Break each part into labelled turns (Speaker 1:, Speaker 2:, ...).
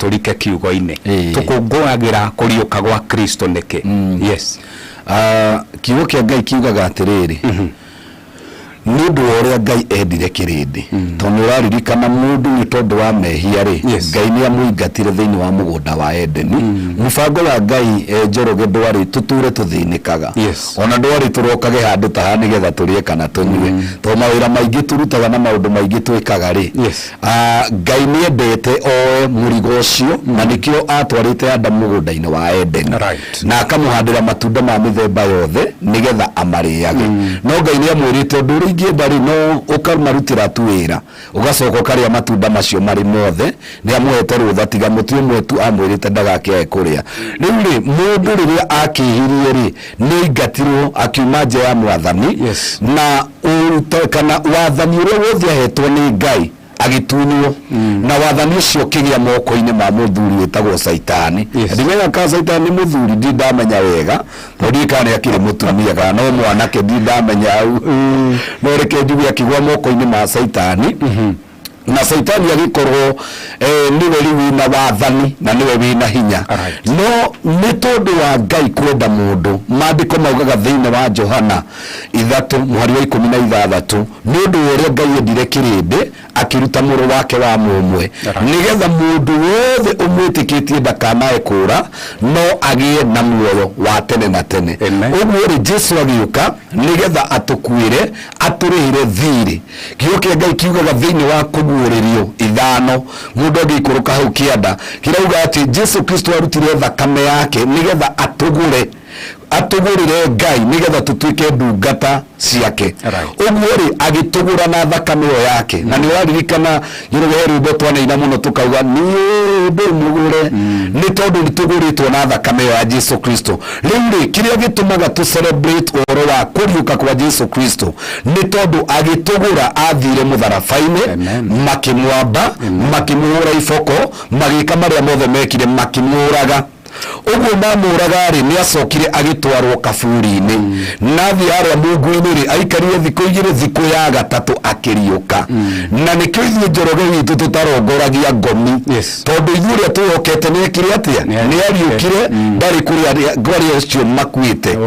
Speaker 1: turike kiugo-ini tukunguagira kuriuka gwa Kristo niki. Yes.
Speaker 2: Kiugo kia Ngai kiugaga atiriri nundu uria Ngai endire kirindi tondu uraririkana mundu ni tondu wa mehia ri Ngai ni amuingatire thiini wa mugunda wa Edeni. Mubango wa Ngai Njoroge ndwari tuture tuthinikaga ona ndwari turokage handu taha nigetha turie kana tunyue to mawira maingi turutaga na maundu maingi twikaga ri Ngai ni endete oe murigo ucio na nikio atwarite Adamu mugunda-ini wa Edeni na akamuhandira matunda ma mithemba yothe nigetha amariage. No Ngai ni amwirite nduri ngĩendari no ukamarutira tu wĩra ugacoka ũkarĩa matunda macio marĩ mothe nĩ amuhete rũtha tiga mũtĩ ũmwe tu amwĩrĩte ndagakĩae kũrĩa. Rĩu rĩ mũndũ rĩrĩa akĩhirie rĩ nĩ aingatirwo akiuma nja ya Mwathani na kana wathani ũrĩa wothe ahetwo nĩ Ngai agitunywo na wathani ucio kigia moko-ini ma muthuri wetagwo Saitani. Ndimenya ka Saitani muthuri ndamenya wega ndikane akire mutumia kana no mwanake ndamenya au no reke njuge akigwa moko-ini ma Saitani. Na Saitani agikorwo niwe wina wathani na niwe wina hinya no ni tondu wa Ngai kwenda mundu. Maandiko maugaga thiini wa Johana 3:16 ni undu uria Ngai endire kirindi akiruta muru wake wa mumwe nigetha mundu wothe umwitikitie ndakanae kura no agie na muoyo wa tene na tene. Uguo ri Jesu agiuka nigetha atukuire aturihire thiri. Kiugo kia Ngai kiugaga thiini wa kuguuririo 5 mundu agikuruka hau kianda kirauga ati Jesu Kristo arutire thakame yake nigetha atugurire Ngai nigetha tutuike ndungata ciake. Uguo ri agitugura na thakame yake na ni waririkana yirwe rwimbo twaneina muno tukauga ni ndumugure ni tondu nituguritwo na thakame ya Jesu Kristo. Riu ri kiria gitumaga tu celebrate oro wa kuriuka kwa Jesu Kristo ni tondu agitugura athire mutharabaini makimwamba makimuhura iboko magika maria mothe mekire makimuraga. Uguo mamuraga ri ni acokire agitwarwo kaburi-ini nathi aria mungu-ini ri aikarire thikũ 2 thikũ ya gatatu akiriuka. Na nikio ithuĩ Njoroge witũ tutarongoragia ngomi tondu ithuĩ ria twokete ni ekire atia ni ariukire ndari kuri ngori ucio makuite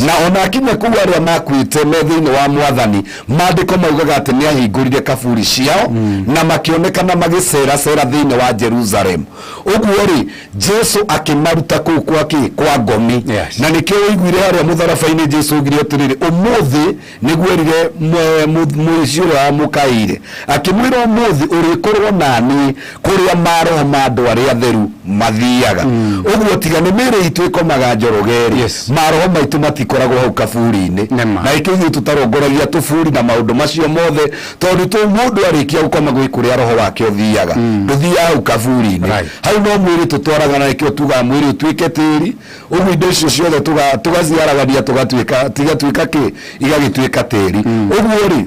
Speaker 2: na ona akinya kuwa aria makuite me thiini wa Mwathani. Maandiko maugaga ati ni ahingurire kaburi ciao na makionekana magicera thiini wa Jerusalem. Uguo ri Jesu akimaruta kuu kwa ngomi na nikio igwire haria mutharabaini Jesu ugire atiriri umuthi niguerire muici wa mukaire akimwira umuthi urikorwo nani kuria maroho mandu aria theru mathiaga. Uguo tiga ni mire itu ikomaga Njorogeri maroho maitu matikoragwo hau kaburi-ini na ikithu tutarongoragia tuburi na maundu macio mothe tondu tu mundu arikia gukoma gwikuria roho wake uthiaga nduthia hau kaburi-ini hau no mwiri tutwaraga na ikio tuga mwiri utuike tiri. Uguo indo icio ciothe tugaciaragania tugatuika ki igagituika tiri. Uguo ri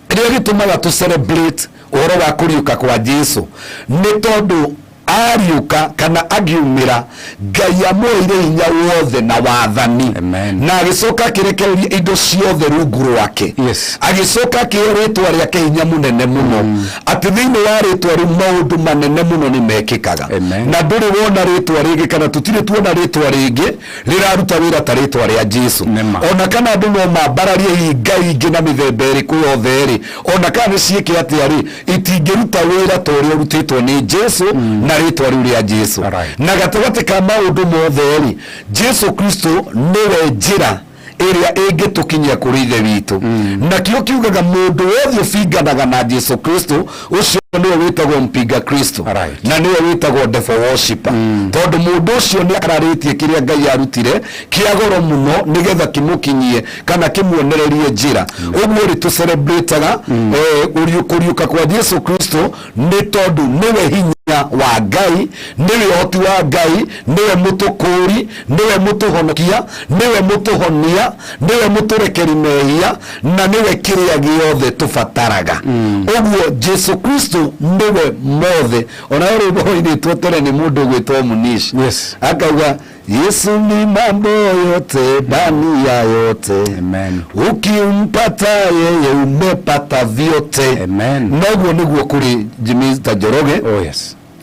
Speaker 2: kiria gitumaga tu celebrate oro wa kuriuka kwa Jesu ni tondu ariuka kana agiumira Ngai amwire hinya wothe na wathani na agicoka kirekereria indo ciothe rungu rwake agicoka kiritwa riake hinya munene muno ati thiini wa ritwa ri maundu manene muno ni mekikaga na nduri wona ritwa ringi kana tutire tuona ritwa ringi riraruta wira ta ritwa ria Jesu ona kana andu no mambararie Ngai ingi na mithemba iriku yothe ri ona kana ciike atia ri itingiruta wira ta uria urutitwo ni Jesu na ritwa riu ria Jesu na gatagati ka maundu mothe ri Jesu Kristo niwe njira iria ingitukinyia kuri ithe witu na kio kiugaga mundu wothe ubinganaga na Jesu Kristo ucio niwe witagwo mpinga Kristo na niwe witagwo devil worshipper tondu mundu ucio ni akararitie kiria Ngai arutire kiagoro muno nigetha kimukinyie kana kimuonererie njira. Uguo ri tu celebrateaga kuriuka kwa Jesu Kristo ni tondu niwe hinya wa Ngai niwe hoti wa Ngai niwe mutukuri niwe mutuhonokia niwe mutuhonia niwe muturekeri mehia na niwe kiria giothe tubataraga. Uguo Jesu Kristo niwe mothe ona rwimbo-ini twetere ni mundu gwitwo Munishi akauga Yesu ni mambo yote ndani ya yote ukimpata yeye umepata vyote. Noguo niguo kuri Jimmy Njoroge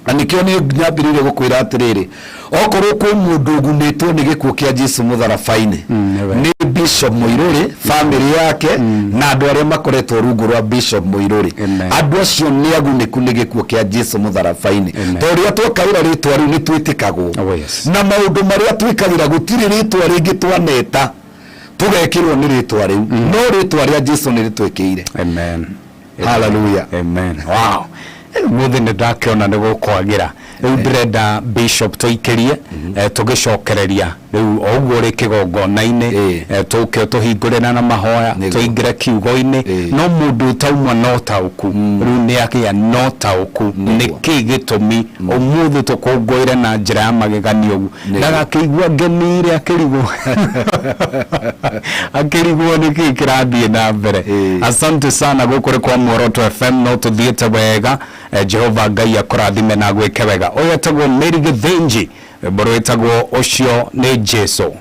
Speaker 2: anikio ni nyambirire gukwira atiriri okorwo ku mundu ugunitwo ni gikuo kia Jesu mutharabaini ni Bishop Muiruri family yake na andu aria makoretwo rungu rwa Bishop Muiruri andu acio ni aguniku ni gikuo kia Jesu mutharabaini toria twokaira ritwa riu ni twitikagwo na maundu maria twikagira gutiri ritwa ringi twaneta tugekirwo ni ritwa riu no ritwa ria Jesu ni ritwekeire.
Speaker 1: Amen.
Speaker 2: Hallelujah.
Speaker 1: Amen. Wow. Muthe ni ndakiona ni gukwagira riu ndirenda Bishop tuikirie tugicokereria riu oguo ri kigongona-ini tuke tuhingurira na mahoya tuingire kiugo-ini no mundu tauma no tauku riu ni akia no tauku niki gitumi umuthe tukungwire na njira ya magegania ugu ndagakiigua ngenire akirigwo niki kirathie na mbere. Asante sana gukuri kwa Muoroto FM no tuthiete wega. Jehova Ngai akurathime na gwike wega. Oyo etagwo Mary Githinji, mboro etagwo Ucio ni Jesu.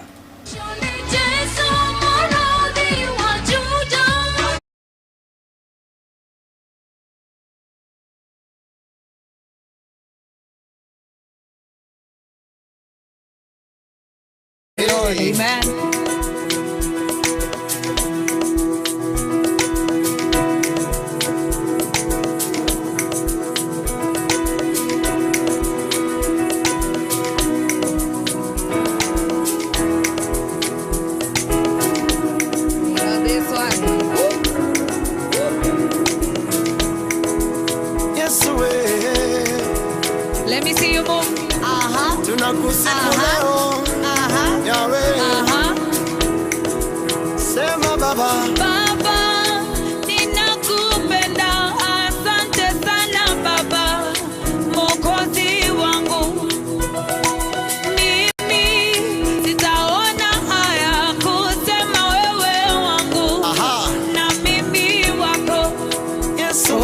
Speaker 3: Amen.
Speaker 4: Let me see you move.
Speaker 3: Tunakusifu leo. Yahweh. Sema Baba.
Speaker 4: Baba, ninakupenda. Asante sana Baba, Mwokozi wangu. Mimi sitaona haya kusema wewe wangu. Na mimi wako.
Speaker 3: Yesu.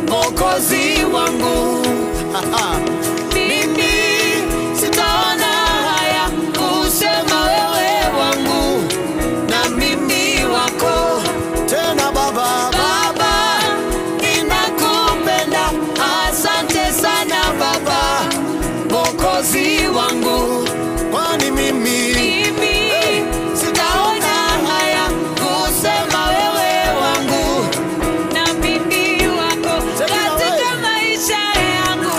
Speaker 3: Mwokozi wangu. Mimi sitaona haya kusema wewe wangu na mimi wako tena Baba. Baba, ninakupenda. Asante sana Baba, Mwokozi wangu, kwani mimi sitaona haya kusema wewe wangu na mimi wako katika maisha yangu.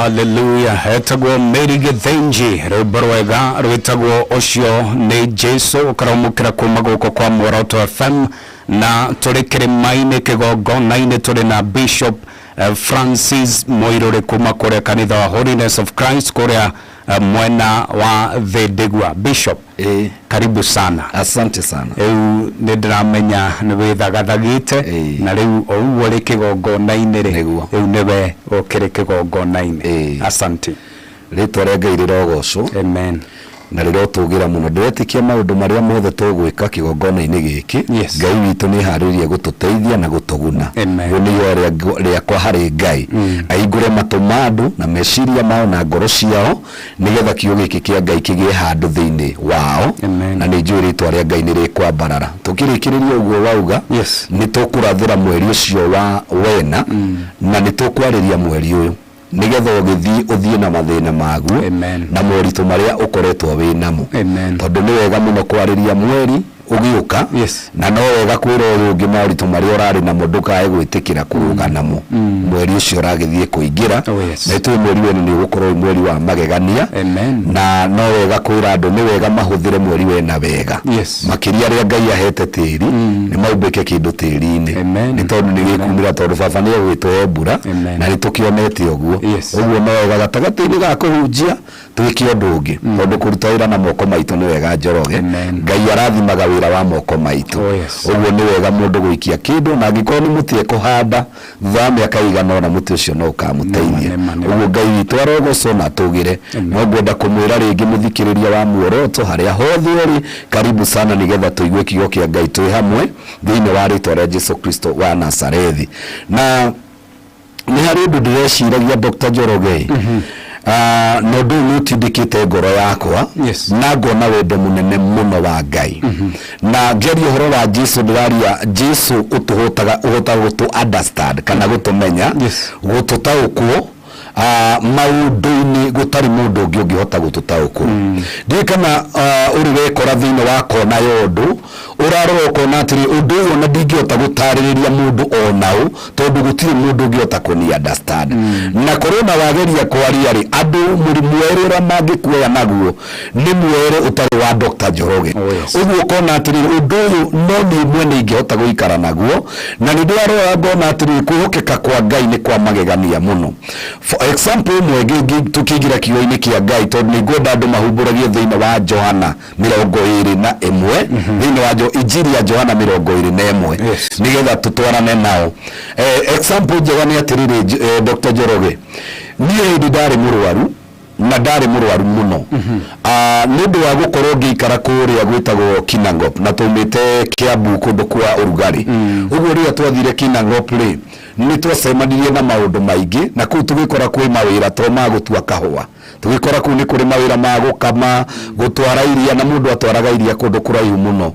Speaker 1: Hallelujah. Hetagwo Mary Githinji rwimbo rwega rwitagwo ucio ni Jesu ukaramukira kuma guko kwa Mworoto FM na turi kirimaini kigongona-ini turi na Bishop Francis Moiruri kuma kuria kanitha wa Holiness of Christ kuria mwena wa Thĩndigwa. Bishop, karibu sana.
Speaker 2: Asante sana.
Speaker 1: Nĩndĩramenya nĩwĩthagathagĩte na rĩu ouguo rĩ kĩgongona-inĩ rĩu nĩwe ũkĩrĩ kĩgongona-inĩ. Asante.
Speaker 2: Rĩtwa rĩa Ngai rĩrogocwo.
Speaker 1: Amen.
Speaker 2: Na rĩrĩa ũtũgĩra mũno ndĩretĩkia maũndũ marĩa mothe tũgwĩka kĩgongona-inĩ gĩkĩ Ngai witũ nĩ harĩria gũtũteithia na gũtũguna. Nĩyo rĩakwa harĩ Ngai ahingũre matũ ma andũ na meciria mao na ngoro ciao nĩgetha kiugo gĩkĩ kĩa Ngai kĩgĩe handũ thĩinĩ wao na nĩ njũĩ rĩtwa rĩa Ngai nĩ rĩkwambarara. Tũkĩrĩkĩrĩria ũguo wauga nĩ tũkũrathĩra mweri ũcio wa wena na nĩ tũkwarĩria mweri ũyũ nigetha ũgĩthiĩ na mathĩna maguo na moritũ marĩa ũkoretwo wĩ namo, tondũ nĩ wega mũno kwarĩria mweri ũgĩũka na no wega kwĩra ũyũ ũngĩ moritũ marĩa ũrarĩ namo ndũkae gwĩtĩkĩra kũrũga namo. Mweri ũcio ũragĩthiĩ kũingĩra na itũĩ mweri wene nĩ ũgũkorwo mweri wa magegania na no wega kwĩra andũ nĩ wega mahũthĩre mweri wena wega makĩria rĩa Ngai ahete tĩri nĩ maumbĩke kĩndũ tĩri-inĩ nĩ tondũ nĩ gĩkumĩra tondũ baba nĩ egwĩtwo mbura na nĩ tũkĩonete ũguo. Ũguo no wega gatagatĩ-inĩ ga kũhunjia twĩke ũndũ ũngĩ tondũ kũruta wĩra na moko maitũ nĩ wega Njoroge. Ngai arathimaga wĩra wa moko maitũ. Ũguo nĩ wega mũndũ gũikia kĩndũ na angĩkorwo nĩ mũtĩ ekũhanda thutha wa mĩaka ĩigana ũna mũtĩ ũcio no ũkamũteithia. Ũguo Ngai witũ arogocwo na atũgĩre. No ngwenda kũmwĩra rĩngĩ mũthikĩrĩria wa Mworoto harĩa hothe ũrĩ karibu sana nĩgetha tũigue kiugo kĩa Ngai twĩ hamwe thĩinĩ wa rĩtwa rĩa Jesu Kristo wa Nazarethi. Na nĩ harĩ ũndũ ndĩreciragia Dr. Njoroge no ndũ nĩũtindĩkĩte ngoro yakwa na ngona wendo mũnene mũno wa Ngai na ngeria ũhoro wa Jesu ndĩraria Jesu ũhotaga gũtũ understand kana gũtũmenya gũtũtaũkwo maũndũ-inĩ gũtarĩ mũndũ ũngĩ ũngĩhota gũtũtaũkwo. Ndiĩ kana ũrĩ wekora thĩinĩ wa kona ya ũndũ ũrarora ũkona atĩrĩ ũndũ ũyũ na ndingĩhota gũtarĩrĩria mũndũ o naũ tondũ gũtirĩ mũndũ ũngĩhota kũni understand na korona wageria kwaria-rĩ andũ mũrimũ werũ ũrĩa mangĩkuoya naguo nĩ mwerũ ũtarĩ wa Dr. Njoroge. Ũguo ũkona atĩrĩ ũndũ ũyũ no niĩ mwene ingĩhota gũikara naguo na nĩ ndĩrarora ngona atĩrĩ kwĩhokeka kwa Ngai nĩ kwa magegania mũno. For example mwege tukĩgira kiugo-inĩ kĩa Ngai tondũ nĩ ngwenda andũ mahumbũragie thĩinĩ wa Johana 21 thĩinĩ wa Injili ya Johana 21 nĩgetha tũtwarane nao. Example njega nĩ atĩrĩrĩ Dr. Njoroge, niĩ hĩndĩ ndarĩ mũrwaru na ndarĩ mũrwaru mũno nĩ ũndũ wa gũkorwo ngĩikara kũrĩa gwĩtagwo Kinangop na tũmĩte Kiambu kũndũ kwa ũrugarĩ. Ũguo rĩrĩa twathire Kinangop rĩ nĩ twacemanirie na maũndũ maingĩ na kũu tũgĩkora kwĩ mawĩra to ma gũtua kahũa, tũgĩkora kũu nĩ kũrĩ mawĩra ma gũkama gũtwara iria na mũndũ atwaraga iria kũndũ kũraihu mũno.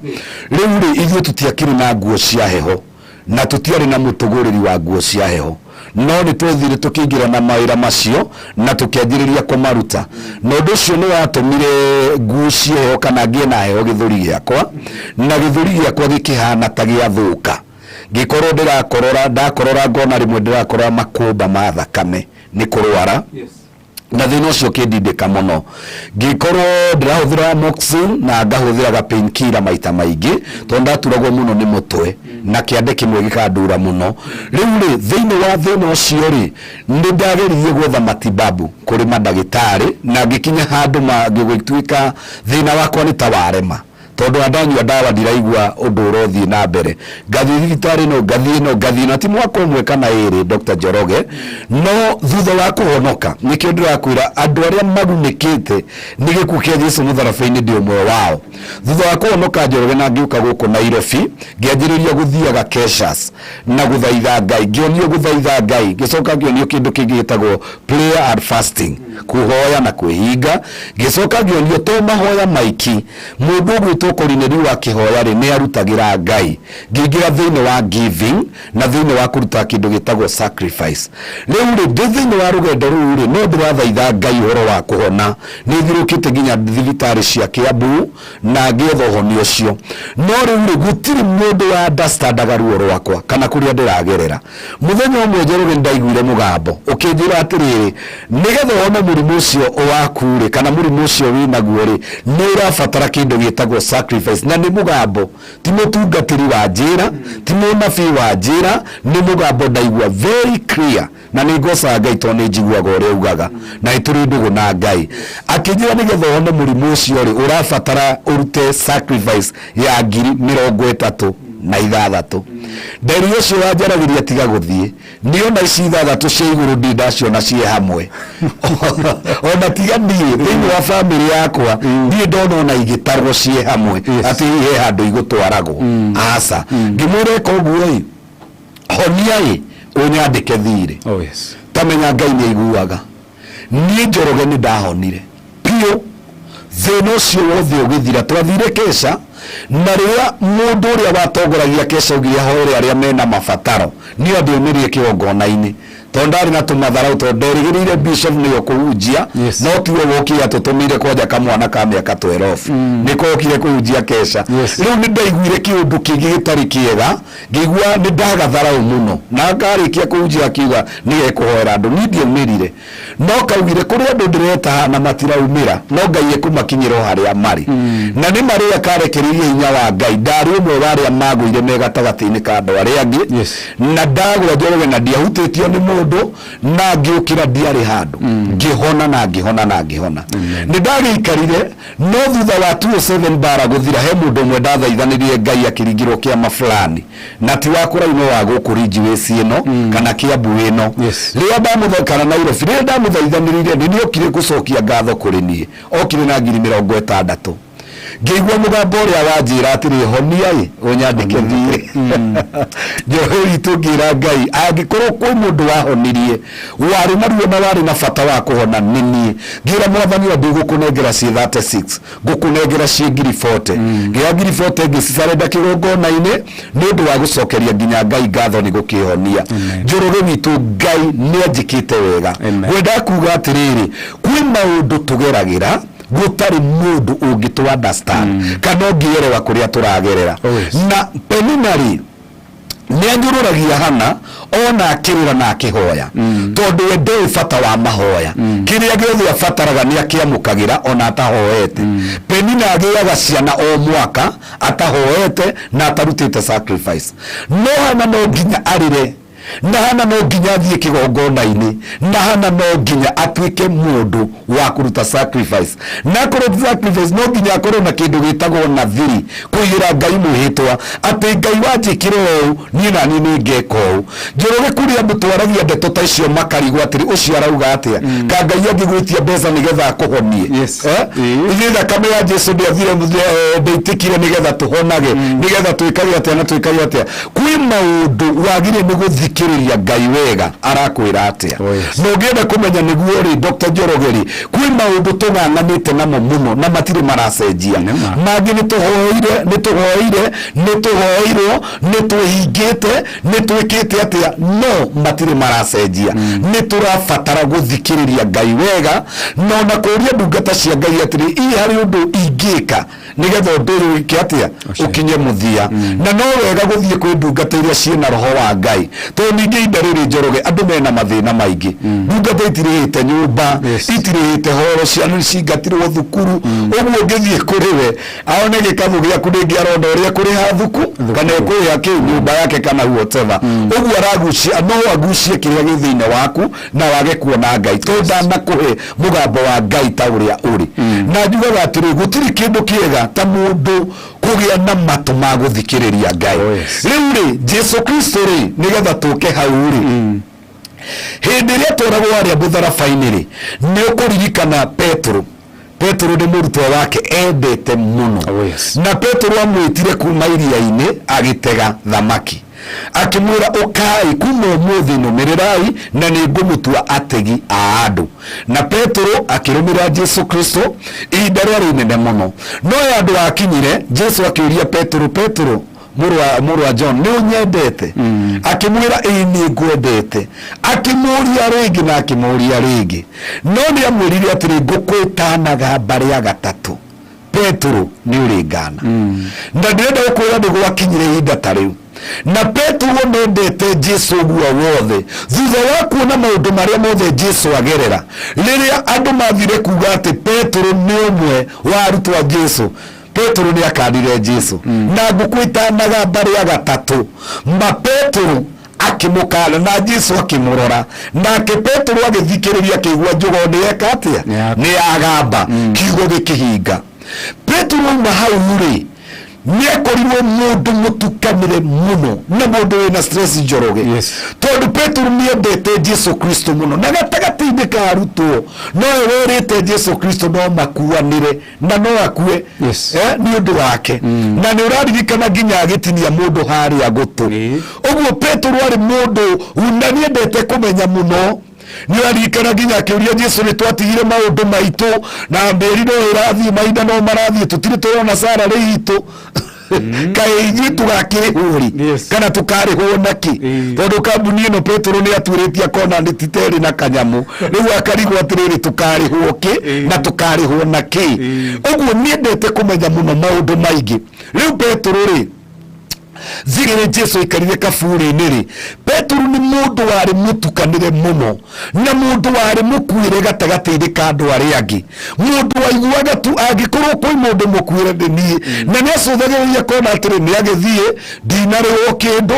Speaker 2: Rĩu rĩ ithuĩ tũtiakĩrĩ na nguo cia heho na tũtiarĩ na mũtũgũrĩri wa nguo cia heho no nĩ twethire tũkĩingĩra na mawĩra macio na tũkĩanjĩrĩria kũmaruta na ũndũ ũcio nĩ watũmire nguo cia heho kana ngĩe na heho gĩthũri gĩakwa na gĩthũri gĩakwa gĩkĩhana ta gĩathũka ngĩkorwo ndakorora ngona rĩmwe ndĩrakorora makũmba ma thakame nĩ kũrwara na thĩna ũcio kĩndindĩka mũno ngĩkorwo ndĩrahũthĩra Moxil na ngahũthĩra painkiller maita maingĩ tondũ ndaturagwo mũno nĩ mũtwe na kĩande kĩmwe gĩkandura mũno. Rĩu rĩ thĩinĩ wa thĩna ũcio rĩ nĩ ndageririe gwetha matibabu kũrĩ mandagĩtarĩ na ngĩkinya handũ ngĩgũtuĩka thĩna wakwa nĩ ta warema tondũ andanyua ndawa ndiraigua ũndũ ũrothiĩ na mbere. Ngathiĩ thibitarĩ no ngathiĩ na ti mwaka ũmwe kana ĩrĩ Dr. Njoroge no thutha wa kũhonoka nĩkĩo ndĩrakwĩra andũ arĩa magunĩkĩte nĩ gĩkuũ kĩa Jesu mũtharaba-inĩ ndĩ ũmwe wao. Thutha wa kũhonoka Njoroge na ngĩũka gũkũ Nairobi ngĩanjĩrĩria gũthiaga Keshas na gũthaitha Ngai, ngĩonio gũthaitha Ngai ngĩcoka ngĩonio kĩndũ kĩngĩ gĩtagwo prayer and fasting, kuhoya na kwĩhinga. Ngĩcoka ngĩonio to mahoya maiki mũndũ ũgwĩtwo protocol-inĩ rĩu akĩhoya rĩ nĩ arutagĩra Ngai ngĩingĩra thĩinĩ wa giving na thĩinĩ wa kũruta kĩndũ gĩtagwo sacrifice. Rĩu rĩ ndĩ thĩinĩ wa rũgendo rũu rĩ no ndĩrathaitha Ngai ũhoro wa kũhona nĩ thirũkĩte nginya thibitarĩ cia Kiambu na ngĩetha ũhoni ũcio. No rĩu rĩ gũtirĩ mũndũ wa understandaga ruo rwakwa kana kũrĩa ndĩragerera. Mũthenya ũmwe Njoroge ndaiguire mũgambo ũkĩnjĩra atĩrĩrĩ nĩgetha wone mũrimũ ũcio waku rĩ kana mũrimũ ũcio wĩnaguo rĩ nĩ ũrabatara kĩndũ gĩtagwo sacrifice. Na nĩ mũgambo ti mũtungatĩri wa njĩra ti mũnabii wa njĩra nĩ mũgambo ndaigua very clear na nĩ ngoca Ngai tondũ nĩ njiguaga ũrĩa ugaga na nĩtũrĩ ndũgũ na Ngai akĩnjĩra nĩgetha wone mũrimũ ũcio rĩ ũrabatara ũrute sacrifice ya 36,000 nderi ũcio wanjaragĩria tiga gũthiĩ niona ici 6 cia igũrũ ndindaciona ciĩ hamwe ona tiga niĩ thĩinĩ wa family yakwa ndiĩ ndona ona igĩtarwo ciĩ hamwe atĩ he handũ igũtwaragwo aca ngĩmwĩra koguo honia ũnyandĩke thirĩ tamenya Ngai nĩ aiguaga niĩ Njoroge nĩ ndahonire piũ thĩna ũcio wothe ũgĩthira twathire Kesha na rĩrĩa mũndũ ũrĩa watongoragia Kesha augire hore arĩa mena mabataro niĩ ndĩomirie kĩgongona-inĩ tondũ ndarĩ na tũmatharau tondũ nderĩgĩrĩire bishop nĩyo kũhunjia no tiwe wokire atũtũmĩire kwanja kamwana ka mĩaka 12 nĩko okire kũhunjia Kesha. Rĩu nĩ ndaiguire kĩũndũ kĩngĩ gĩtarĩ kĩega ngĩigua nĩ ndagatharau mũno na ngarĩkia kũhunjia akiuga nĩ ekũhoera andũ niĩ ndiaumĩrire no kaugire kũrĩ andũ ndĩreta na matiraumĩra no Ngai ekũmakinyĩra harĩa marĩ na nĩ marĩ akarekereria hinya wa Ngai ndarĩ ũmwe wa arĩa magũire me gatagatĩ-inĩ ka andũ arĩa angĩ na ndagwa Njoroge na ndiahutĩtio nĩ mũndũ na ngĩũkĩra ndiarĩ handũ ngĩhona na ngĩhona nĩ ndagĩikarire no thutha wa 207 bara gũthira he mũndũ ũmwe ndathaithanĩrie Ngai akĩringĩrwo kĩama fulani na ti wa kũraino wa gũkũ rinjiwĩci ĩno kana Kiambu ĩno rĩrĩa ndamũthokana Nairobi rĩrĩa ndamũthaithanĩrire nĩ okire gũcokia ngatho kũrĩ niĩ okire na 60,000 ngĩigua mũgambo ũrĩa wanjĩra atĩrĩ honia ũnyandĩke thirĩ Njoroge witũ ngĩra Ngai angĩkorwo kwĩ mũndũ wahonirie warĩ na ruo na warĩ na bata wa kũhona nĩ niĩ ngĩra Mwathani wa ndĩgũkũnengera ciĩ 36 ngũkũnengera ciĩ 40,000 ngĩra 40,000 ngĩcicarenda kĩgongona-inĩ nĩ ũndũ wa gũcokeria nginya Ngai ngatho nĩ gũkĩhonia. Njoroge witũ Ngai nĩ anjĩkĩte wega ngwenda kuuga atĩrĩrĩ kwĩ maũndũ tũgeragĩra gũtarĩ mũndũ ũngĩtũ understand kana ũngĩerewa kũrĩa tũragerera na Peninari nĩ anyũrũragia hana ona akĩrĩra na akĩhoya tondũ we ndũĩ bata wa mahoya kĩrĩa gĩothe abataraga nĩ akĩamũkagĩra ona atahoete. Penina agĩaga ciana o mwaka atahoete na atarutĩte sacrifice no hana no nginya arĩre na hana no nginya athiĩ kĩgongona-inĩ na hana no nginya atuĩke mũndũ wa kũruta sacrifice na kũruta sacrifice no nginya akorwo na kĩndũ gĩtagwo nathiri kũigĩra Ngai mwĩhĩtwa atĩ Ngai wanjĩkĩra ũũ niĩ na niĩ nĩ ngeka ũũ. Njoroge kũrĩa mũtwaragia ndeto ta icio makarigwo atĩrĩ ũcio arauga atĩa ka Ngai angĩgwĩtia mbeca nĩgetha akũhonie ithuĩ thakame ya Jesu ndĩathire ndĩitĩkire nĩgetha tũhonage nĩgetha twĩkage atĩa na twĩkage atĩa. Kwĩ maũndũ wagire nĩ gũthikĩrĩria Ngai wega arakwĩra atĩa no ngĩenda kũmenya nĩguo rĩ Dr. Njoroge rĩ kwĩ maũndũ tũng'ang'anĩte namo mũno na matirĩ maracenjia mangĩ nĩtũhoire nĩtũhoirwo nĩtwĩhingĩte nĩtwĩkĩte atĩa no matirĩ maracenjia nĩtũrabatara gũthikĩrĩria Ngai wega no na kũria ndungata cia Ngai atĩrĩ ii harĩ ũndũ ingĩka nĩgetha ũndũ ũyũ wĩke atĩa ũkinye mũthia na no wega gũthiĩ kwĩ ndungata iria ciĩna roho wa Ngai tondũ ningĩ ihinda rĩrĩ Njoroge andũ mena mathĩna maingĩ ndungata itirĩhĩte nyũmba itirĩhĩte horo ciana nĩcingatirwo thukuru ũguo ũngĩthiĩ kũrĩ we aone gĩkatho gĩaku rĩngĩ arona ũrĩa kũrĩha thuku kana kũrĩha kĩu nyũmba yake kana whatever ũguo aragucia no agucie kĩrĩa gĩ thĩinĩ waku na wage kuona Ngai tondũ ndanakũhe mũgambo wa Ngai ta ũrĩa ũrĩ na njugaga atĩrĩ gũtirĩ kĩndũ kĩega ta mũndũ kũgĩa na matũ ma gũthikĩrĩria Ngai. Rĩu rĩ Jesu Kristo rĩ nĩgetha tũke hau rĩ hĩndĩ ĩrĩa tũragwo harĩa mũtharaba-inĩ rĩ nĩ ũkũririkana Petro nĩ mũrutwo wake endete mũno na Petro amwĩtire kuma iria-inĩ agĩtega thamaki akimwira ukai kuma umuthi numirirai na ningumutua ategi a andu. Na Petro akirumira Jesu Kristo ihinda rĩarĩ inene muno. No andu akinyire Jesu akiuria Petro, Petro muru wa John, ni unyendete? Akimwira ni ngwendete. Akimuria ringi na akimuria ringi, no ni amwirire atiri ngukwitanaga mbari ya gatatu. Petro ni uringana. Na ndirenda gukwira niguo akinyire ihinda ta riu. Na Petro nendete Jesu guo wothe thutha wa kuona maundu maria mothe Jesu agerera. Riria andu mathire kuga ati Petro ni umwe wa arutwo a Jesu, Petro ni akanire Jesu na ngukwitanaga mbari ya gatatu. Ma Petro akimukana na Jesu akimurora, nake Petro agithikiriria kigwa njugo ni eka atia ni agamba kiugo gikihinga. Petro uma hau ri niekorirwo mundu mutukanire muno na mundu wina stress njoroge. Tondu Petro niendete Jesu Kristo muno na gatagati-ini ka arutwo no werete Jesu Kristo no makuanire na no akue ni undu wake. Na ni uraririkana nginya agitinia mundu hari agutu. Uguo Petro ari mundu unaniendete kumenya muno. Ni arikana nginya akiuria Jesu ni twatigire maundu maitu na mberi no irathi maida no marathi tutire turona sara riitu kai inyu tugakirihuri kana tukarihwo naki. Tondu kambuni ino Petro ni atwiritie kona ni titeri na kanyamu riu akarigwo atiriri tukarihwo ki na tukarihwo naki. Uguo niendete kumenya muno maundu maingi. Riu Petro ri zigire Jesu ikarire kaburi-ini ri, Petro ni mundu wari mutukanire muno na mundu wari mukuire gatagati-ini ka andu aria angi. Mundu waiguaga tu angikorwo kwi mundu mukuire ni na ni acũthagĩrĩria kona atiri ni agithie ndinarĩhwo kindu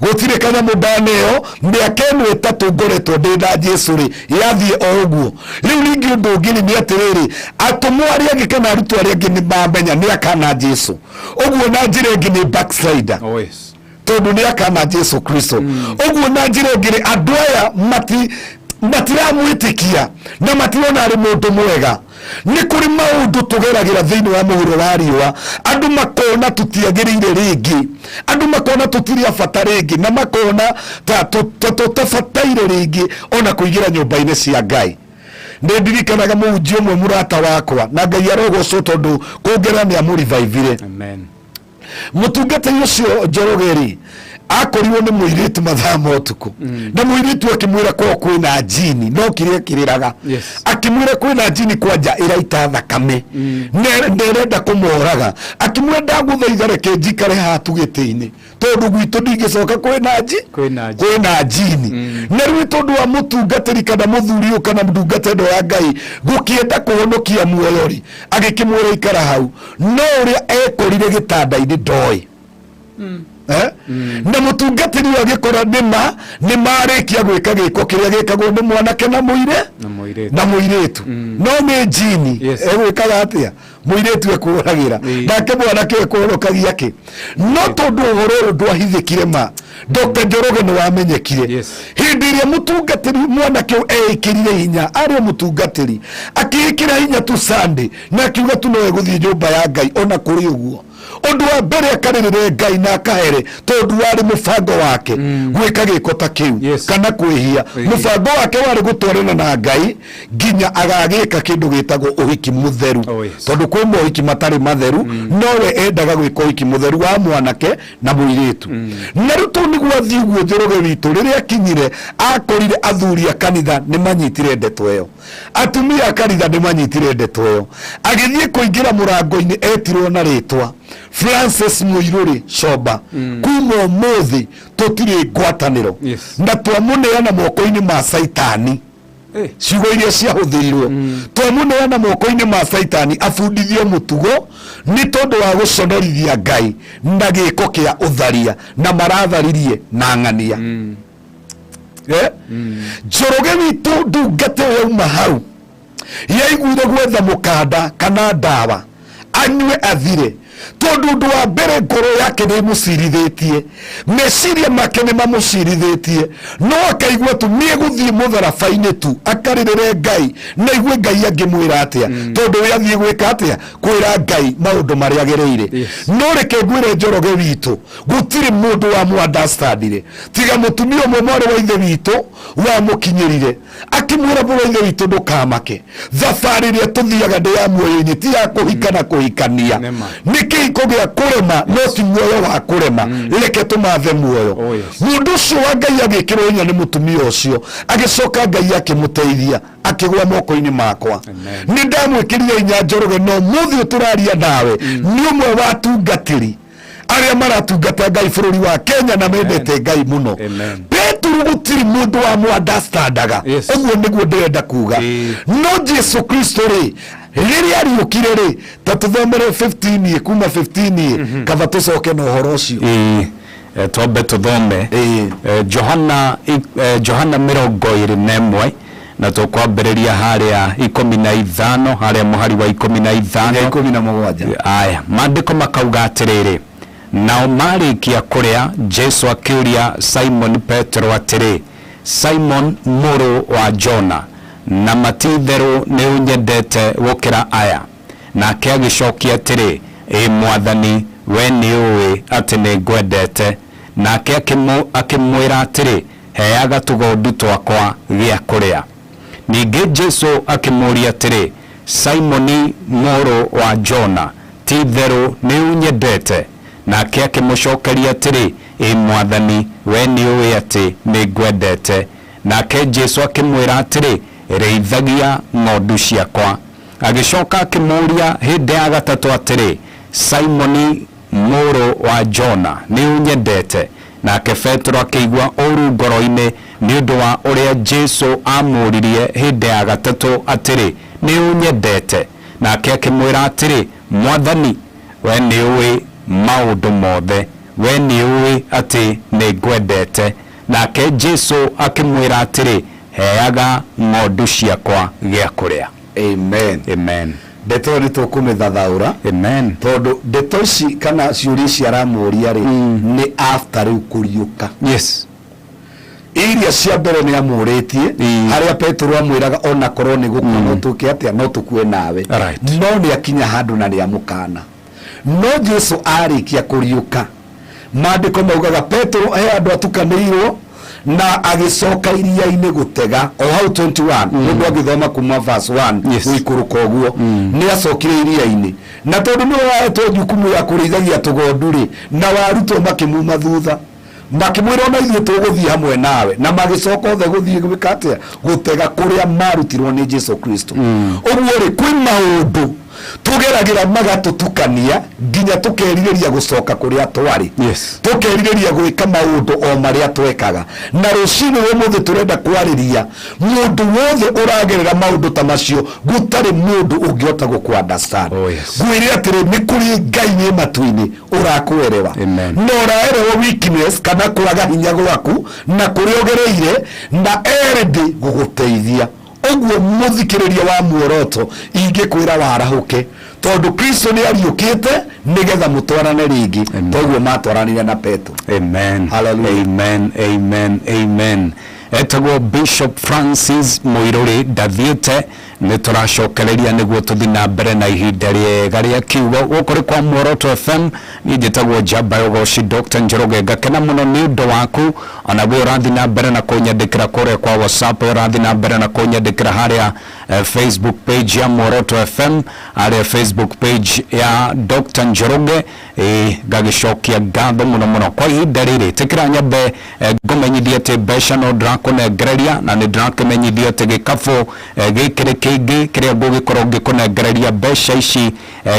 Speaker 2: gutire kana mudaneo miaka ĩno ĩtatũ ngoretwo ndina Jesu ri yathie o uguo. Riu ringi undu ngini ni atiriri atumu aria angi kana arutwo aria angi ni mamenya ni akana Jesu. Uguo na njira ingi ni backslider. Tondu ni akana Jesu Kristo. Uguo na njira ingi andu aya matiramwitikia na matirona ari mundu mwega. Ni kuri maundu tugeragira thiini wa muhuro wa riwa, andu makona tutiagirire ringi, andu makona tutiria bata ringi na makona tutabatire ringi ona kuigira nyumba-ini cia Ngai. Ndirikanaga munji umwe murata wakwa na Ngai arogocwo tondu kungera ni amurivivire. Amen. Mutungata ucio Njorogeri akorirwo ni muiritu mathaa motuku na muiritu akimwira kwa kwina jini no kiria kiriraga akimwira kwina jini kwanja iraita thakame nerenda kumuoraga akimwira ndaguthaitha reke njikare hatu giti-ini tondu gwitu ndingicoka kwina jini na riu tondu wa mutungatiri kana muthuri kana mdungatendo wa Ngai gukienda kuhonokia muoyo ri agikimwira ikara hau no uria ekorire gitanda-ini ndoi na mutungatiri agikora ni marikia gwika giko kiria gikagwo ni mwanake na muiretu no ni jini egwikaga atia muiretu ekuragira nake mwanake ekuhonokagia ki no tondu uhoro ndwahithikire ma Dr. Njoroge ni wamenyekire hindi iria mutungatiri mwanake ekirire hinya ari mutungatiri akikira hinya tu Sunday na kiuga tu no eguthie nyumba ya Ngai ona kuri uguo undu wa mbere akaririre Ngai na akahere tondu wari mubango wake gwika giko ta kiu kana kwihia mubango wake wari gutwarana na Ngai nginya agagika kindu gitagwo uhiki mutheru tondu kwi mohiki matari matheru nowe endaga gwika uhiki mutheru wa mwanake na muiritu na ruto niguo thiguo Njoroge witu riria akinyire akorire athuri a kanitha ni manyitire ndeto iyo atumia a kanitha ni manyitire ndeto iyo agithie kuingira murango-ini etirwo na ritwa Francis Muiruri Shoba kuma umuthi tutire ngwataniro na twamuneana moko-ini ma saitani ciugo iria ciahuthirirwo twamuneana moko-ini ma saitani abundithio mutugo ni tondu wa guconorithia Ngai na giko kia utharia na maratharirie na ng'ania. Njoroge witu ndungate yauma hau yaiguire gwetha mukanda kana ndawa anywe athire tondu ndu wa mbere ngoro yake ni mucirithitie meciria make ni mamucirithitie no akaigua tu nieguthie mutharaba-ini tu athikaririre Ngai na igue Ngai angimwira atia tondu we athie gwika atia kwira Ngai maundu maria agereire no reke ngwire Njoroge witu gutiri mundu wa mu understandire tiga mutumia umwe mwari wa ithe witu wa mukinyirire akimwira bwo ithe witu ndukamake thabari iria tuthiaga ndi ya muoyo-ini ti ya kuhikana kuhikania nikihiko gia kurema no ti muoyo wa kurema reke tumathe muoyo mundu ucio wa Ngai agikirwo inya ni mutumia ucio agicoka Ngai akimuteithia akigwa moko-ini makwa ni ndamwikirire inya Njoroge no muthi turaria nawe ni umwe wa tungatiri aria maratungata Ngai bururi wa Kenya na mendete Ngai muno Petru gutiri mundu wa mu understandaga uguo niguo ndirenda kuga no Jesu Kristo ri riri ariukire ri tatuthomere 15 kuma 15 kava tucoke no horo ucio
Speaker 1: twambe tuthome Johana 21 na tukwambĩrĩria haria 15 haria muhari wa 15 aya maandĩko makauga atĩrĩrĩ nao marĩkia kũrĩa Jesu akĩũria Simon Petro atĩrĩ Simon mũrũ wa Jona na matitherũ nĩ ũnyendete gũkĩra aya nake agĩcokia atĩrĩ Mwathani we nĩ ũĩ atĩ nĩ ngwendete nake akĩmwĩra atĩrĩ heaga tũgondu twakwa gĩa kũrĩa ningĩ Jesu akĩmũria atĩrĩ Simoni mũrũ wa Jona ti-itherũ nĩ ũnyendete nake akĩmũcokeria atĩrĩ Mwathani we nĩ ũĩ atĩ nĩ ngwendete nake Jesu akĩmwĩra atĩrĩ rĩithagia ng'ondu ciakwa agĩcoka akĩmũria hĩndĩ ya gatatũ atĩrĩ Simoni mũrũ wa Jona nĩ ũnyendete nake Petro akĩigua ũru ngoro-inĩ nĩ ũndũ wa ũrĩa Jesu amũririe hĩndĩ ya gatatũ atĩrĩ nĩ ũnyendete nake akĩmwĩra atĩrĩ Mwathani we nĩ ũĩ maũndũ mothe we nĩ ũĩ atĩ nĩ ngwendete nake Jesu akĩmwĩra atĩrĩ heaga ng'ondu ciakwa gĩa kũrĩa amen
Speaker 2: ndeto nĩ tũkũmĩthathaũra tondũ ndeto ici kana ciũria ici aramoria rĩ nĩ after rĩu kũriũka iria cia mbere nĩ amũrĩtie harĩa Petro amwĩraga ona korwo nĩ gũkana ũtũke atĩa no tũkue nawe no nĩ akinya handũ na nĩ amũkana no Jesu arĩkia kũriũka maandĩko maugaga Petro he andũ atukanĩirwo na agicoka iria-inĩ gutega o hau 21 mundu agithoma kuma verse 1 wikuruka uguo ni acokire iria-inĩ na tondu ni wahetwo jukumu ya kurithagia tugondu ri na warutwo makimuma thutha makimwira ona ithuĩ tũgũthiĩ hamwe nawe na magicoka othe gũthiĩ gwĩka gutega kuria marutirwo ni Jesu Kristo ũguo ri kwĩ maũndũ tugeragira magatutukania nginya tukerirĩria gucoka kuria twari tukerirĩria gwika maundu o maria twekaga na rucini we muthi turenda kwariria mundu wothe uragerera maundu ta macio gutari mundu ungiota guku understand gwirira atiri ni kuri Ngai ni matu-ini urakwerewa no uraerewa weakness kana kuraga hinya gwaku na kuri ogereire na eredi guguteithia oguo muthikiriria wa muoroto ingikwira warahuke tondu Kristo ni ariukite nigetha mutwarane ringi toguo matwaranire na Petro hallelujah amen etagwo Bishop Francis Muiruri ndathiĩte nĩ tũracokereria nĩguo tũthi na mbere na ihinda rĩega rĩa kiugo gũkũ kwa Muoroto FM niĩ njĩtagwo Njamba Ũgoci Dr. Njoroge ngakena mũno nĩ ũndũ waku ona we ũrathi na mbere na kũnyandĩkĩra kũrĩa kwa WhatsApp ũrathi na mbere na kũnyandĩkĩra harĩa Facebook page ya Muoroto FM harĩa Facebook page ya Dr. Njoroge ngagĩcokia ngatho mũno kwa ihinda rĩrĩ tĩkĩra nyambe ngũmenyithia atĩ mbeca no ndĩrakũnengereria na nĩ ndĩrakĩmenyithia atĩ gĩkabũ gĩkĩrĩ kĩngĩ kĩrĩa ngũgĩkorwo ngĩkũnengereria mbeca ici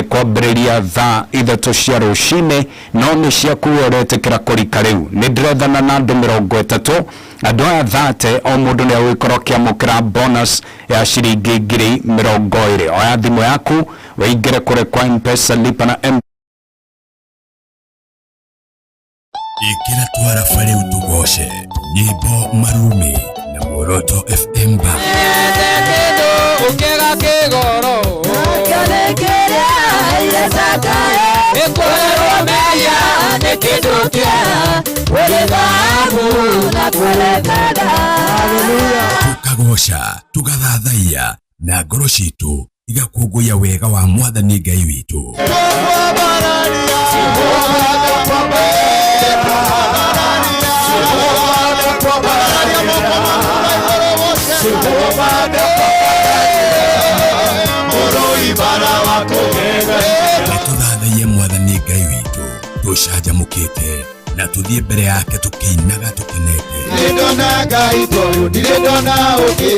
Speaker 2: kwambĩrĩria thaa 3 cia rũcinĩ no nĩ ciaku ũretĩkĩra kũrika rĩu nĩ ndĩrethana na andũ 30 andũ aya 30 o mũndũ nĩ agũgĩkorwo akĩamũkĩra bonus ya ciringi 20,000 oya thimũ yaku wĩingĩre kũrĩ kwa M-Pesa lipa na
Speaker 5: ikira twara fare utugoce nyimbo marumi na Muoroto FM ba
Speaker 3: ukega kigoro akalekera ile saka ekwero meya kitukia wele dhahabu na kuelekeza. Haleluya.
Speaker 5: Tukagosha, tugathathaiya na ngoro citu igakũngũiya wega wa Mwathani Ngai witũ. Nĩtũthathaiye Mwathani Ngai witũ, tũcanjamũkĩte na tũthiĩ mbere yake tũkĩinaga tũkenete.
Speaker 3: Ndĩrona Ngai toyũ, ndĩrona ũngĩ,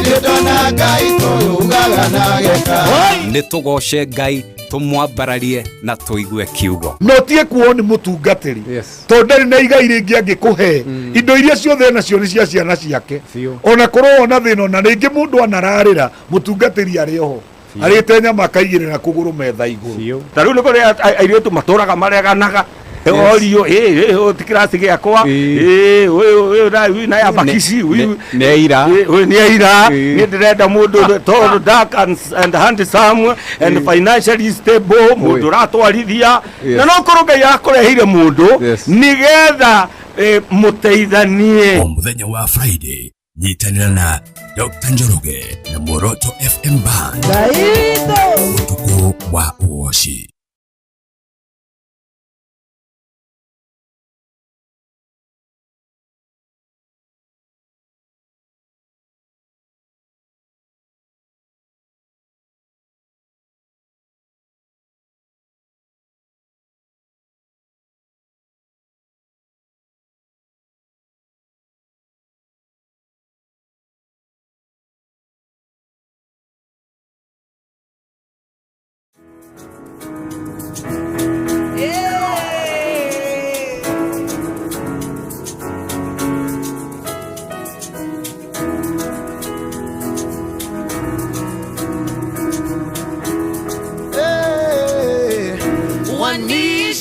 Speaker 3: ndĩrona Ngai toyũ ugaga na geka.
Speaker 1: Nĩtũgoce Ngai, tumwambararie na tuigue kiugo.
Speaker 2: No tie kuo ni mutungatiri. To ndari na igai ringi angikuhe indo iria ciothe nacio ni cia ciana ciake. Ona korwo na thina na ringi mundu anararira mutungatiri ari oho. Ari tenya makaigirira kuguru metha iguru.
Speaker 6: Taru ni kore airitu maturaga mareganaga. Orio tikirasi giakwa uyu na ya bakisi uyu
Speaker 1: neira
Speaker 6: ni ndirenda mundu tall dark and handsome and financially stable mundu ratwarithia na no korwo Ngai akureheire mundu nigetha muteithanie.
Speaker 5: O muthenya wa Friday nyitanira na Dr. Njoroge na Muoroto FM Band utuku wa uoshi.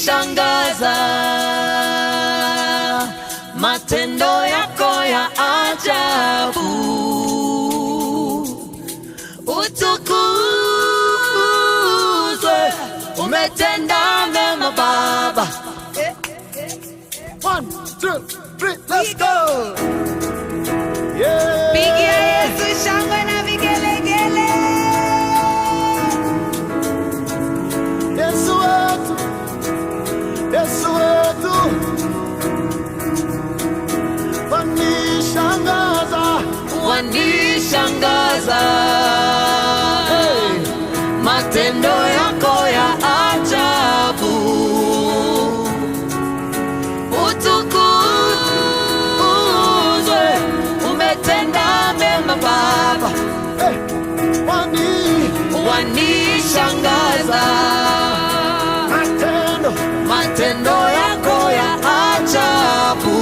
Speaker 3: Wanishangaza matendo yako ya ajabu, utukuzwe, umetenda mema Baba. 1, 2, 3, let's go.
Speaker 4: Pigia Yesu shangwe na vigelegele.
Speaker 3: Yesu wetu, Yesu wetu, wanishangaza, wanishangaza, matendo yako ya ajabu, utukuzwe, umetenda mema Baba. Wanishangaza, matendo yako ya ajabu,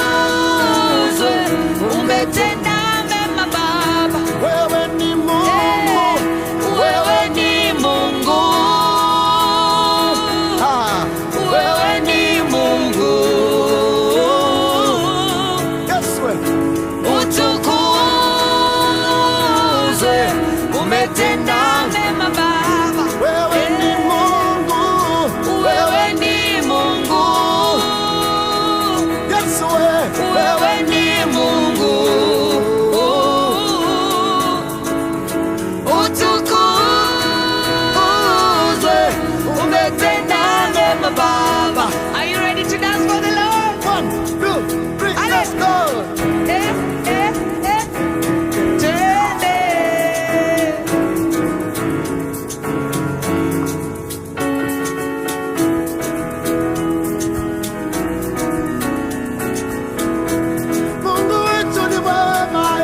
Speaker 3: utukuzwe, umetenda mema Baba. Wewe ni Mungu, wewe ni Mungu, wewe ni Mungu, utukuzwe, umetenda mema Baba. Wewe ni Mungu, wewe ni Mungu, Yesu wewe ni Mungu, utukuzwe, umetenda mema Baba.
Speaker 4: Are you ready to dance for the Lord?
Speaker 3: 1, 2, 3, let's go. Mungu wetu ni mwema,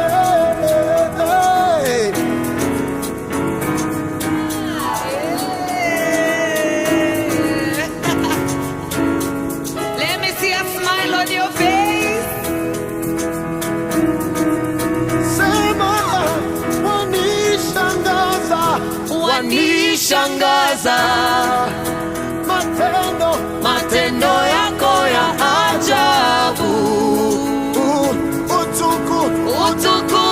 Speaker 4: Let me see a smile on your face.
Speaker 3: sema wanishangaza, wanishangaza, matendo yako ya ajabu, utukuzwe,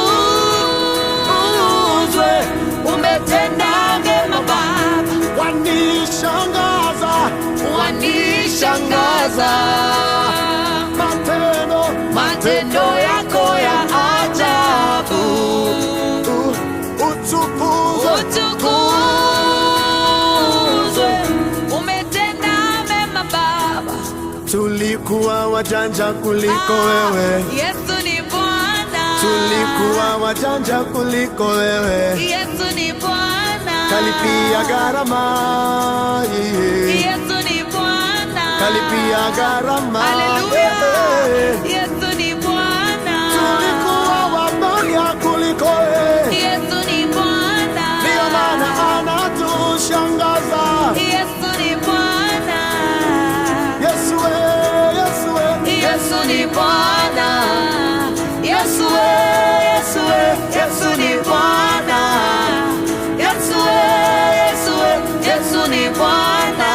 Speaker 3: umetenda mema Baba. kushangaza, matendo yako ya ajabu. Utukuzwe, umetenda mema Baba.
Speaker 7: Tulikuwa wajanja kuliko wewe,
Speaker 3: Yesu ni Bwana.
Speaker 7: tulikuwa wajanja kuliko wewe,
Speaker 3: Yesu ni Bwana.
Speaker 7: kalipia gharama,
Speaker 3: Yesu ni Bwana.
Speaker 7: kalipia gharama.
Speaker 3: Haleluya. Yesu ni Bwana.
Speaker 7: Tulikuwa wabaya kuliko wewe,
Speaker 3: Yesu ni Bwana.
Speaker 7: ndio maana anatushangaza.
Speaker 3: Yesu ni Bwana.
Speaker 7: Yesu we, Yesu we,
Speaker 3: Yesu ni Bwana. Yesu we, Yesu we, Yesu ni Bwana. Yesu we, Yesu we, Yesu ni Bwana.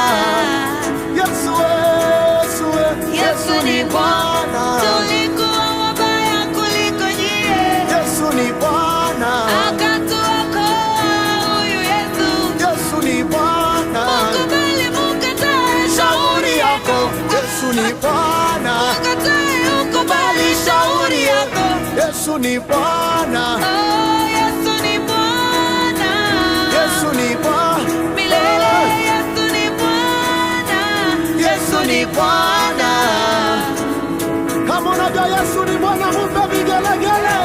Speaker 7: Yesu we, Yesu we,
Speaker 3: Yesu ni Bwana. Tulikuwa wabaya kuliko nyie,
Speaker 7: Yesu ni Bwana,
Speaker 3: akatuokoa huyu Yesu.
Speaker 7: Yesu ni Bwana,
Speaker 3: Mkubali mkatae shauri yako,
Speaker 7: Yesu ni Bwana,
Speaker 3: mkatae ukubali shauri yako.
Speaker 7: Yesu ni Bwana,
Speaker 3: Oh, Yesu ni Bwana.
Speaker 7: Yesu ni Bwana,
Speaker 3: Milele Yesu ni Bwana. Yesu ni Bwana.
Speaker 7: kama unajua Yesu ni Bwana, mpe vigelegele.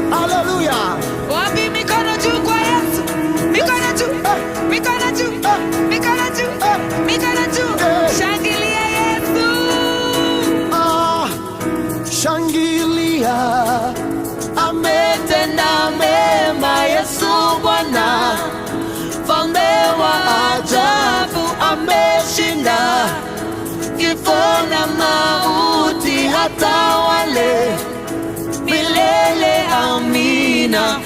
Speaker 7: Haleluya.
Speaker 3: Wapi mikono juu kwa Yesu? Mikono juu. Mikono juu. Mikono juu. Mikono juu. Shangilia Yesu.
Speaker 7: Ah, shangilia,
Speaker 3: Ametenda mema Yesu Bwana. Mfalme wa ajabu ameshinda kifo na mauti, hata wale milele. Amina.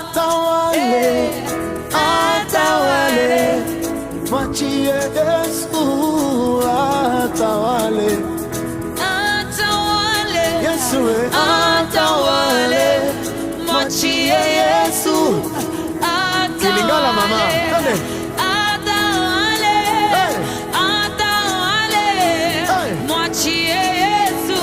Speaker 7: atawale, atawale, mwachie Yesu atawale.
Speaker 3: Atawale.
Speaker 7: Yesu we,
Speaker 3: Atawale. Mwachie Yesu.
Speaker 7: Kilingala mama, twende.
Speaker 3: Atawale.
Speaker 7: Hey.
Speaker 3: Atawale.
Speaker 7: Hey.
Speaker 3: Mwachie Yesu.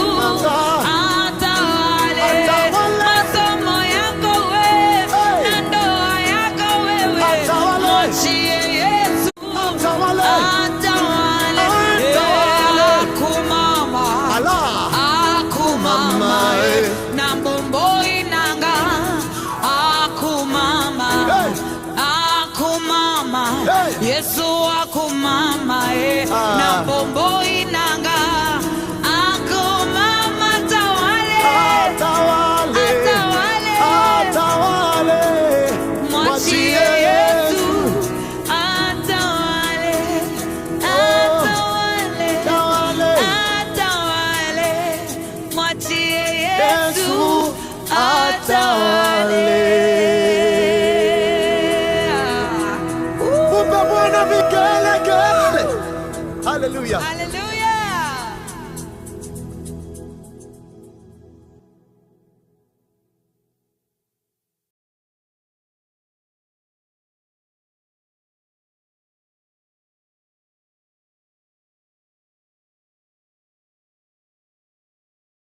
Speaker 3: Atawale.
Speaker 7: Atawale.
Speaker 3: Masomo yako wewe,
Speaker 7: Hey.
Speaker 3: na ndoa yako wewe.
Speaker 7: Atawale.
Speaker 3: Mwachie Yesu.
Speaker 7: atawale.
Speaker 3: Atawale.
Speaker 7: Atawale.
Speaker 3: Akumama.
Speaker 7: Allah.
Speaker 3: Akumama.
Speaker 7: eh.
Speaker 3: Na mbombo inanga. Akumama.
Speaker 7: Hey.
Speaker 3: Akumama.
Speaker 7: Hey.
Speaker 3: Yesu akumama. Na mbombo inanga. Akumama tawale.
Speaker 7: Atawale,
Speaker 3: Atawale.
Speaker 7: atawale,
Speaker 3: Mwachie Yesu. Atawale. Atawale.
Speaker 7: atawale.
Speaker 3: Atawale. Mwachie Yesu.
Speaker 7: Yesu atawale. Mpe Bwana vigelegele. Haleluya.
Speaker 3: Hallelujah.